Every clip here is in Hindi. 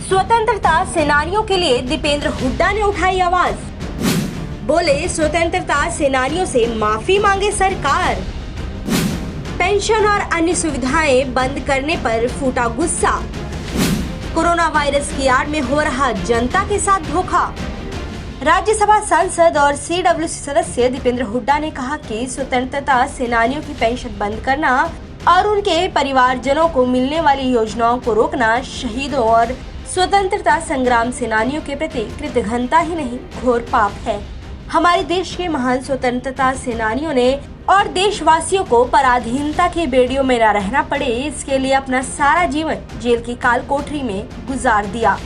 स्वतंत्रता सेनानियों के लिए दीपेंद्र हुड्डा ने उठाई आवाज। बोले, स्वतंत्रता सेनानियों से माफी मांगे सरकार। पेंशन और अन्य सुविधाएं बंद करने पर फूटा गुस्सा। कोरोना वायरस की आड़ में हो रहा जनता के साथ धोखा। राज्यसभा सांसद और CWC सदस्य दीपेंद्र हुड्डा ने कहा कि स्वतंत्रता सेनानियों की पेंशन बंद करना और उनके परिवारजनों को मिलने वाली योजनाओं को रोकना शहीदों और स्वतंत्रता संग्राम सेनानियों के प्रति कृतघ्नता ही नहीं, घोर पाप है। हमारे देश के महान स्वतंत्रता सेनानियों ने और देशवासियों को पराधीनता की बेड़ियों में न रहना पड़े, इसके लिए अपना सारा जीवन जेल की काल कोठरी में गुजार दिया।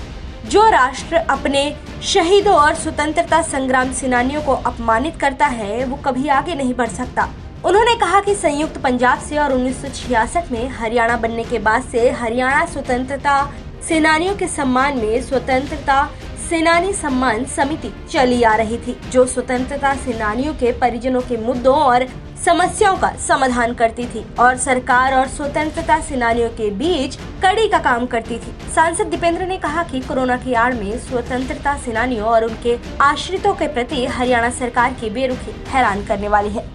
जो राष्ट्र अपने शहीदों और स्वतंत्रता संग्राम सेनानियों को अपमानित करता है, वो कभी आगे नहीं बढ़ सकता। उन्होंने कहा कि संयुक्त पंजाब से और 1966 में हरियाणा बनने के बाद से हरियाणा स्वतंत्रता सेनानियों के सम्मान में स्वतंत्रता सेनानी सम्मान समिति चली आ रही थी, जो स्वतंत्रता सेनानियों के परिजनों के मुद्दों और समस्याओं का समाधान करती थी और सरकार और स्वतंत्रता सेनानियों के बीच कड़ी का काम करती थी। सांसद दीपेंद्र ने कहा कि कोरोना की आड़ में स्वतंत्रता सेनानियों और उनके आश्रितों के प्रति हरियाणा सरकार की बेरुखी हैरान करने वाली है।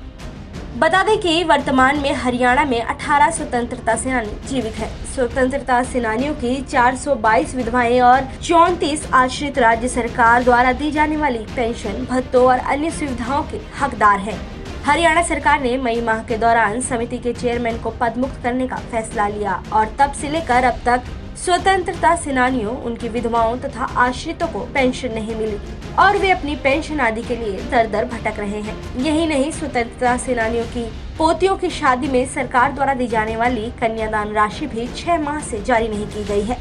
बता दें कि वर्तमान में हरियाणा में 18 स्वतंत्रता सेनानी जीवित हैं। स्वतंत्रता सेनानियों की 422 विधवाएं और 34 आश्रित राज्य सरकार द्वारा दी जाने वाली पेंशन, भत्तों और अन्य सुविधाओं के हकदार हैं। हरियाणा सरकार ने मई माह के दौरान समिति के चेयरमैन को पद मुक्त करने का फैसला लिया और तब से लेकर अब तक स्वतंत्रता सेनानियों, उनकी विधवाओं तथा आश्रितों को पेंशन नहीं मिली और वे अपनी पेंशन आदि के लिए दर दर भटक रहे हैं। यही नहीं, स्वतंत्रता सेनानियों की पोतियों की शादी में सरकार द्वारा दी जाने वाली कन्यादान राशि भी 6 माह से जारी नहीं की गई है।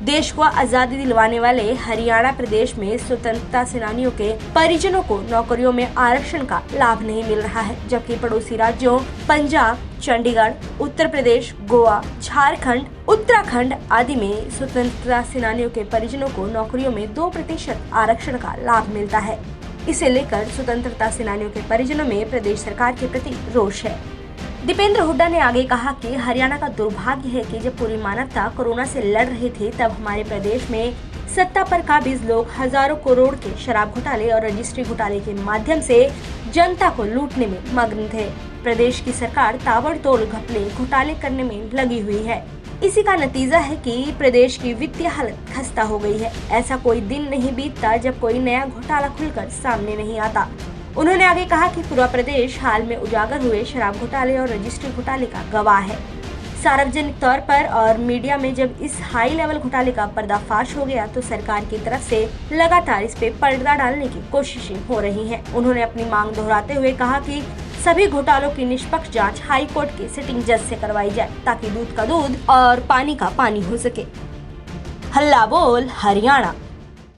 देश को आजादी दिलवाने वाले हरियाणा प्रदेश में स्वतंत्रता सेनानियों के परिजनों को नौकरियों में आरक्षण का लाभ नहीं मिल रहा है, जबकि पड़ोसी राज्यों पंजाब, चंडीगढ़, उत्तर प्रदेश, गोवा, झारखंड, उत्तराखंड आदि में स्वतंत्रता सेनानियों के परिजनों को नौकरियों में 2% आरक्षण का लाभ मिलता है। इसे लेकर स्वतंत्रता सेनानियों के परिजनों में प्रदेश सरकार के प्रति रोष है। दीपेंद्र हुड्डा ने आगे कहा कि हरियाणा का दुर्भाग्य है कि जब पूरी मानवता कोरोना से लड़ रही थी, तब हमारे प्रदेश में सत्ता पर काबिज लोग हजारों करोड़ के शराब घोटाले और रजिस्ट्री घोटाले के माध्यम से जनता को लूटने में मग्न थे। प्रदेश की सरकार ताबड़तोड़ घपले घोटाले करने में लगी हुई है। इसी का नतीजा है कि प्रदेश की वित्तीय हालत खस्ता हो गई है। ऐसा कोई दिन नहीं बीतता जब कोई नया घोटाला खुलकर सामने नहीं आता। उन्होंने आगे कहा कि पूरा प्रदेश हाल में उजागर हुए शराब घोटाले और रजिस्ट्री घोटाले का गवाह है। सार्वजनिक तौर पर और मीडिया में जब इस हाई लेवल घोटाले का पर्दाफाश हो गया, तो सरकार की तरफ से लगातार इस पे पर्दा डालने की कोशिशें हो रही हैं। उन्होंने अपनी मांग दोहराते हुए कहा कि सभी घोटालों की निष्पक्ष जांच हाई कोर्ट के सिटिंग जज से करवाई जाए, ताकि दूध का दूध और पानी का पानी हो सके। हल्ला बोल हरियाणा।